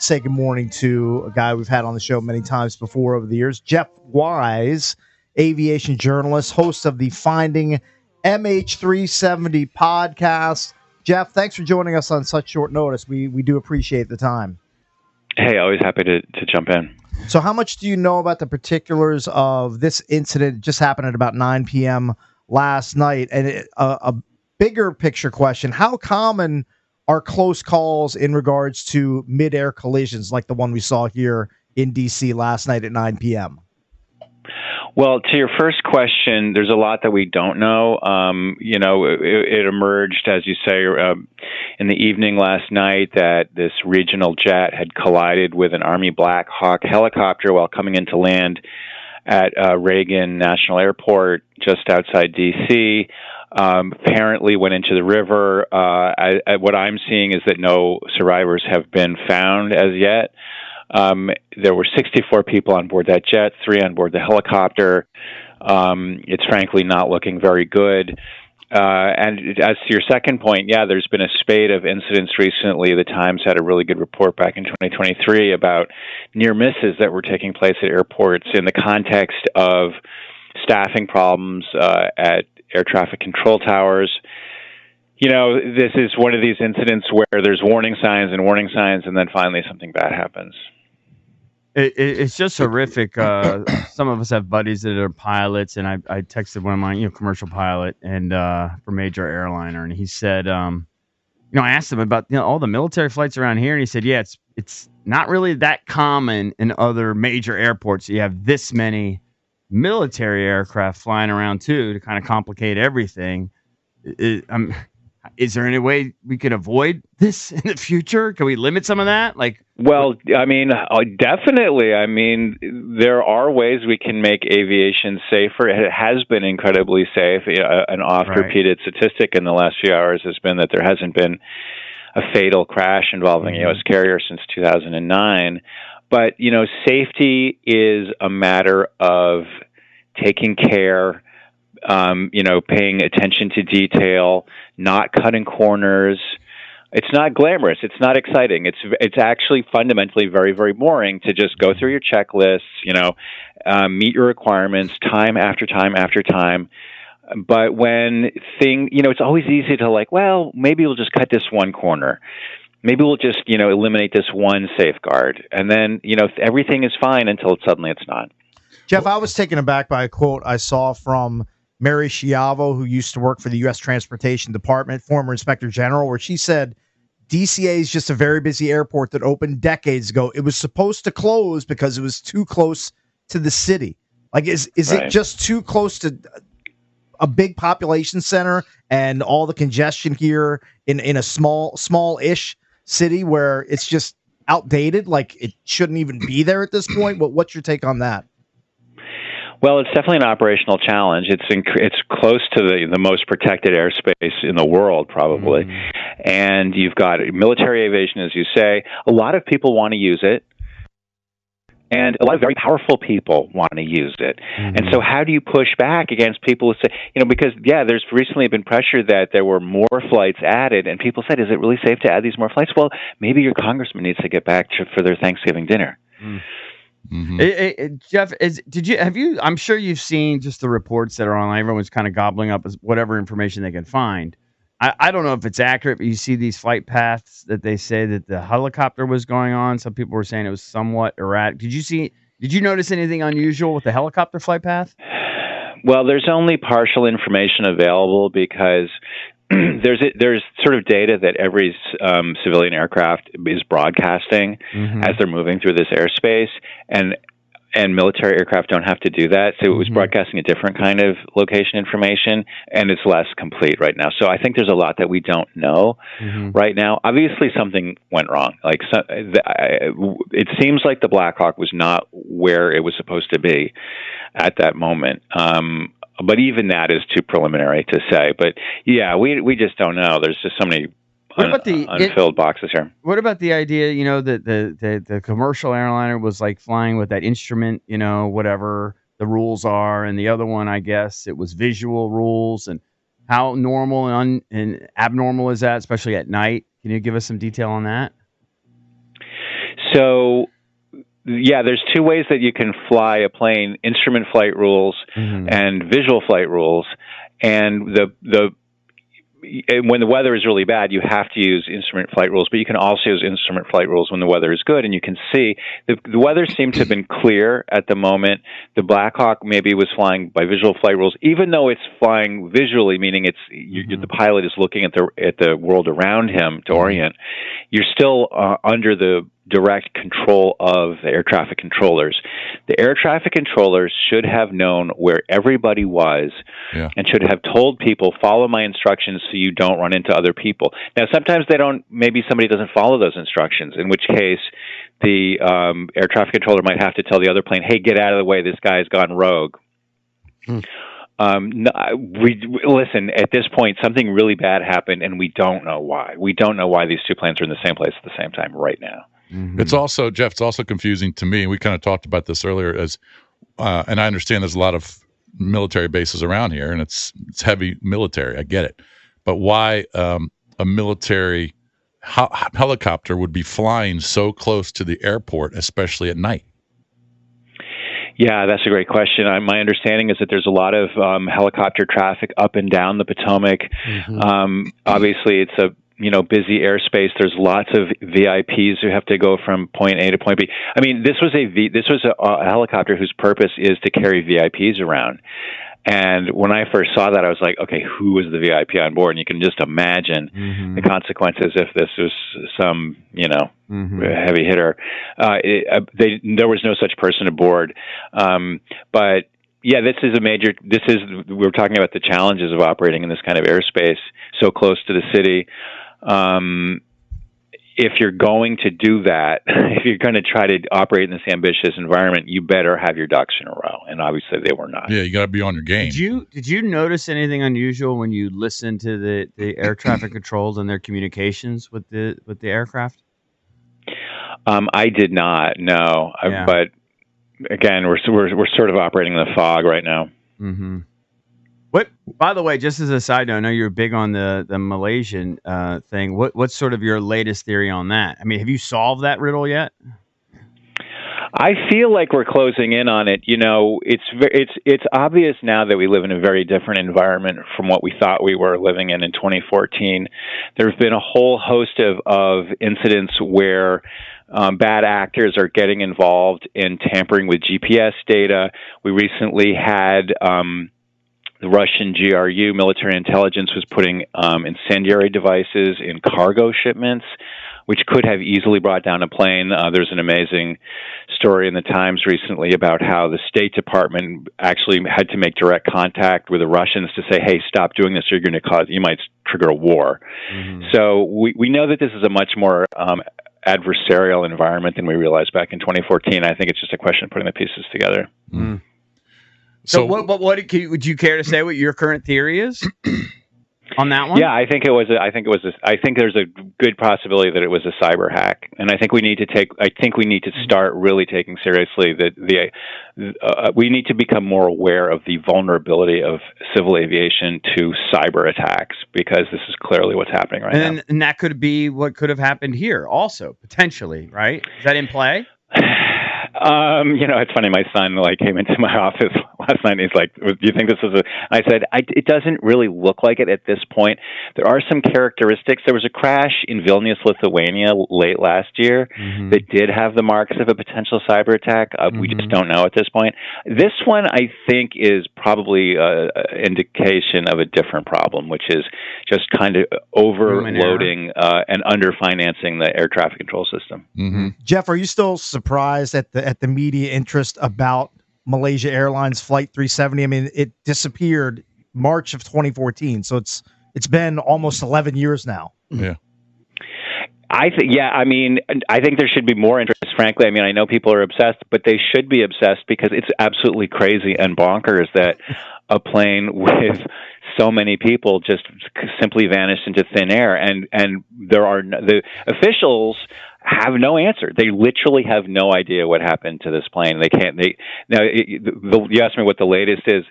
say good morning to a guy we've had on the show many times before over the years, Jeff Wise, aviation journalist, host of the Finding MH370 podcast. Jeff, thanks for joining us on such short notice. We do appreciate the time. Hey, always happy to jump in. So how much do you know about the particulars of this incident? It just happened at about 9 p.m. last night. And a bigger picture question, how common are close calls in regards to mid-air collisions like the one we saw here in D.C. last night at 9 p.m.? Well, to your first question, there's a lot that we don't know. It emerged, as you say, in the evening last night that this regional jet had collided with an Army Black Hawk helicopter while coming into land at Reagan National Airport just outside D.C. Apparently went into the river. What I'm seeing is that no survivors have been found as yet. There were 64 people on board that jet, 3 on board the helicopter. It's frankly not looking very good. And as to your second point, yeah, there's been a spate of incidents recently. The Times had a really good report back in 2023 about near misses that were taking place at airports in the context of staffing problems at air traffic control towers. This is one of these incidents where there's warning signs, and then finally something bad happens. It's just horrific. Some of us have buddies that are pilots, and I texted one of mine, commercial pilot, and for major airliner, and he said, I asked him about all the military flights around here, and he said, yeah, it's not really that common in other major airports. You have this many military aircraft flying around too to kind of complicate everything. Is there any way we could avoid this in the future? Can we limit some of that? Well, definitely. There are ways we can make aviation safer. It has been incredibly safe. An oft-repeated statistic in the last few hours has been that there hasn't been a fatal crash involving a U.S. carrier since 2009. But, safety is a matter of taking care, paying attention to detail, not cutting corners. It's not glamorous. It's not exciting. It's actually fundamentally very, very boring to just go through your checklists, meet your requirements time after time after time. But when it's always easy to maybe we'll just cut this one corner. Maybe we'll just, eliminate this one safeguard. And then, everything is fine until suddenly it's not. Jeff, I was taken aback by a quote I saw from Mary Schiavo, who used to work for the U.S. Transportation Department, former Inspector General, where she said, DCA is just a very busy airport that opened decades ago. It was supposed to close because it was too close to the city. Is right. It just too close to a big population center and all the congestion here in a small-ish city where it's just outdated? It shouldn't even be there at this point? What's your take on that? Well, it's definitely an operational challenge. It's close to the most protected airspace in the world, probably. And you've got military aviation, as you say. A lot of people want to use it. And a lot of very powerful people want to use it. And so how do you push back against people who say, because, there's recently been pressure that there were more flights added, and people said, is it really safe to add these more flights? Well, maybe your congressman needs to get back for their Thanksgiving dinner. Jeff, I'm sure you've seen just the reports that are online. Everyone's kind of gobbling up whatever information they can find. I don't know if it's accurate, but you see these flight paths that they say that the helicopter was going on. Some people were saying it was somewhat erratic. Did you notice anything unusual with the helicopter flight path? Well, there's only partial information available because there's sort of data that every civilian aircraft is broadcasting as they're moving through this airspace, and military aircraft don't have to do that. So it was broadcasting a different kind of location information, and it's less complete right now. So I think there's a lot that we don't know right now. Obviously, something went wrong. It seems like the Black Hawk was not where it was supposed to be at that moment. But even that is too preliminary to say. But yeah, we just don't know. There's just so many unfilled boxes here. What about the idea, that the commercial airliner was flying with that instrument, whatever the rules are, and the other one, I guess, it was visual rules, and how normal and abnormal is that, especially at night? Can you give us some detail on that? So, yeah, there's two ways that you can fly a plane: instrument flight rules and visual flight rules. And when the weather is really bad, you have to use instrument flight rules, but you can also use instrument flight rules when the weather is good. And you can see the weather seemed to have been clear at the moment. The Black Hawk maybe was flying by visual flight rules, even though it's flying visually, meaning the pilot is looking at the world around him to orient. You're still under the direct control of the air traffic controllers. The air traffic controllers should have known where everybody was and should have told people, follow my instructions so you don't run into other people. Now, sometimes maybe somebody doesn't follow those instructions, in which case the air traffic controller might have to tell the other plane, hey, get out of the way, this guy's gone rogue. Listen, at this point, something really bad happened, and we don't know why. We don't know why these two planes are in the same place at the same time right now. It's also, Jeff, it's also confusing to me. We kind of talked about this earlier, and I understand there's a lot of military bases around here, and it's heavy military. I get it, but why a military helicopter would be flying so close to the airport, especially at night? Yeah, that's a great question. My understanding is that there's a lot of helicopter traffic up and down the Potomac. Obviously, it's a busy airspace. There's lots of VIPs who have to go from point A to point B. I mean, this was a helicopter whose purpose is to carry VIPs around. And when I first saw that, I was like, okay, who was the VIP on board? And you can just imagine the consequences if this was some, heavy hitter. There was no such person aboard. But yeah, we're talking about the challenges of operating in this kind of airspace so close to the city. If you're going to do that, if you're going to try to operate in this ambitious environment, you better have your ducks in a row. And obviously they were not. Yeah, you got to be on your game. Did you notice anything unusual when you listened to the air traffic controls and their communications with the aircraft? I did not, no. Yeah. But again, we're sort of operating in the fog right now. What? By the way, just as a side note, I know you're big on the Malaysian thing. What's sort of your latest theory on that? I mean, have you solved that riddle yet? I feel like we're closing in on it. It's obvious now that we live in a very different environment from what we thought we were living in 2014. There's been a whole host of incidents where bad actors are getting involved in tampering with GPS data. We recently had the Russian GRU, military intelligence, was putting incendiary devices in cargo shipments, which could have easily brought down a plane. There's an amazing story in the Times recently about how the State Department actually had to make direct contact with the Russians to say, hey, stop doing this, or you might trigger a war. So we know that this is a much more adversarial environment than we realized back in 2014. I think it's just a question of putting the pieces together. So what would you care to say what your current theory is on that one? Yeah, I think there's a good possibility that it was a cyber hack, and I think we need to start really taking seriously we need to become more aware of the vulnerability of civil aviation to cyber attacks, because this is clearly what's happening right now. And that could be what could have happened here also, potentially, right? Is that in play? It's funny. My son came into my office last night. And he's like, "Do you think this is a?" I said, "It doesn't really look like it at this point. There are some characteristics. There was a crash in Vilnius, Lithuania, late last year that did have the marks of a potential cyber attack. We just don't know at this point. This one, I think, is probably an indication of a different problem, which is just kind of overloading and underfinancing the air traffic control system." Jeff, are you still surprised at the media interest about Malaysia Airlines Flight 370? I mean, it disappeared March of 2014, so it's been almost 11 years now. Yeah. I think there should be more interest, frankly. I mean, I know people are obsessed, but they should be obsessed because it's absolutely crazy and bonkers that a plane with so many people just simply vanished into thin air. And there are the officials have no answer. They literally have no idea what happened to this plane. They can't. You asked me what the latest is.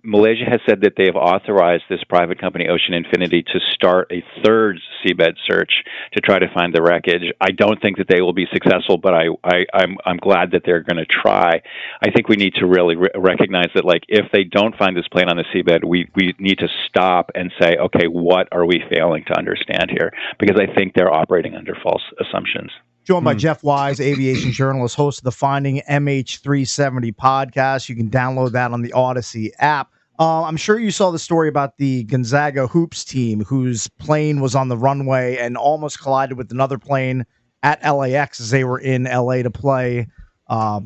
Malaysia has said that they have authorized this private company, Ocean Infinity, to start a third seabed search to try to find the wreckage. I don't think that they will be successful, but I'm glad that they're going to try. I think we need to really recognize that, like, if they don't find this plane on the seabed, we need to stop and say, okay, what are we failing to understand here? Because I think they're operating under false assumptions. Joined by Jeff Wise, aviation journalist, host of the Finding MH370 podcast. You can download that on the Odyssey app. I'm sure you saw the story about the Gonzaga Hoops team whose plane was on the runway and almost collided with another plane at LAX as they were in LA to play a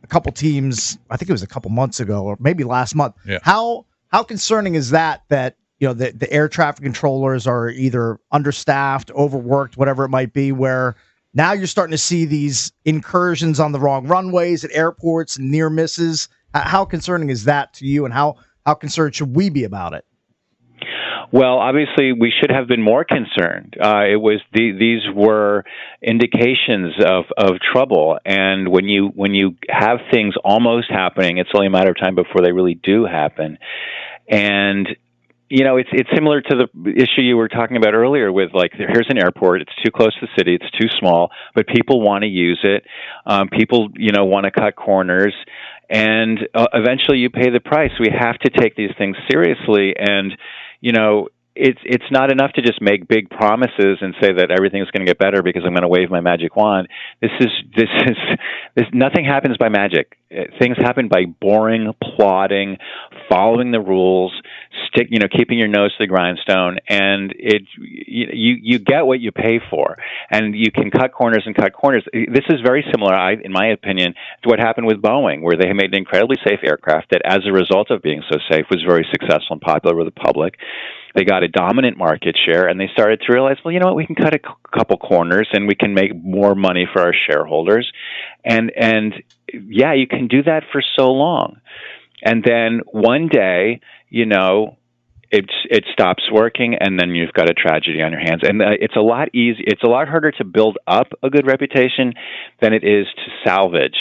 couple teams. I think it was a couple months ago or maybe last month. Yeah. How concerning is that the air traffic controllers are either understaffed, overworked, whatever it might be, where now you're starting to see these incursions on the wrong runways at airports and near misses. How concerning is that to you, and how concerned should we be about it? Well, obviously, we should have been more concerned. These were indications of trouble, and when you have things almost happening, it's only a matter of time before they really do happen. And it's similar to the issue you were talking about earlier with, like, here's an airport. It's too close to the city. It's too small, but people want to use it. People, want to cut corners, and eventually you pay the price. We have to take these things seriously, and it's not enough to just make big promises and say that everything's going to get better because I'm going to wave my magic wand. Nothing happens by magic. Things happen by boring, plodding, following the rules, keeping your nose to the grindstone, and you get what you pay for, and you can cut corners and cut corners. This is very similar, in my opinion, to what happened with Boeing, where they made an incredibly safe aircraft that, as a result of being so safe, was very successful and popular with the public. They got a dominant market share, and they started to realize, well, you know what, we can cut a couple corners, and we can make more money for our shareholders. And yeah, you can do that for so long. And then one day, it stops working, and then you've got a tragedy on your hands. And it's a lot harder to build up a good reputation than it is to salvage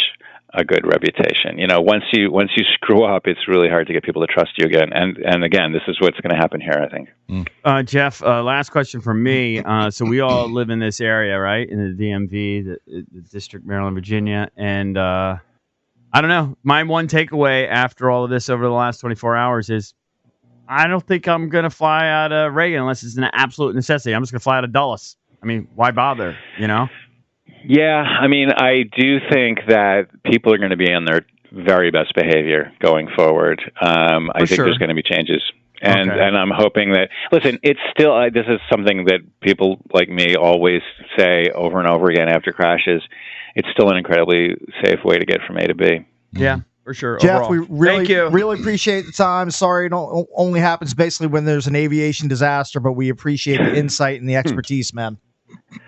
a good reputation. Once you screw up, it's really hard to get people to trust you again. And again, this is what's going to happen here, I think. Jeff, last question from me. So we all live in this area, right? In the DMV, the District, Maryland, Virginia. And I don't know. My one takeaway after all of this over the last 24 hours is I don't think I'm going to fly out of Reagan unless it's an absolute necessity. I'm just going to fly out of Dulles. I mean, why bother, Yeah, I do think that people are going to be on their very best behavior going forward. I think there's going to be changes. And I'm hoping that, listen, it's still, this is something that people like me always say over and over again after crashes. It's still an incredibly safe way to get from A to B. Yeah, for sure. Jeff, overall. we really appreciate the time. Sorry, it only happens basically when there's an aviation disaster, but we appreciate the insight and the expertise, man.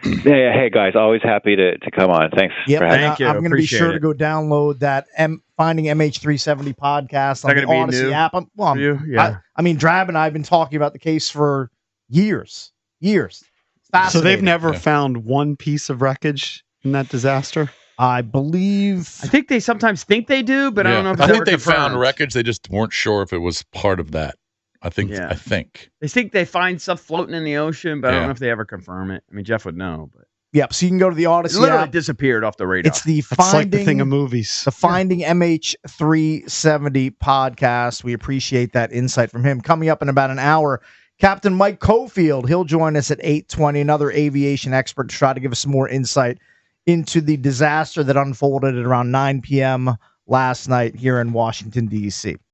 Yeah, hey guys, always happy to come on. Thanks. Yep, thank you. I'm going to be sure to go download that Finding MH370 podcast on the Odyssey app. Drab and I have been talking about the case for years. So they've never found one piece of wreckage in that disaster? I think they sometimes think they do, but I don't know if it's I think ever they confirmed. found wreckage. They just weren't sure if it was part of that. I think. They think they find stuff floating in the ocean, but I don't know if they ever confirm it. Jeff would know, but yep. So you can go to the Odyssey it literally app. disappeared off the radar. It's the like the thing of movies. The Finding MH370 podcast. We appreciate that insight from him. Coming up in about an hour, Captain Mike Cofield. He'll join us at 8:20. Another aviation expert to try to give us some more insight into the disaster that unfolded at around 9 p.m. last night here in Washington, D.C.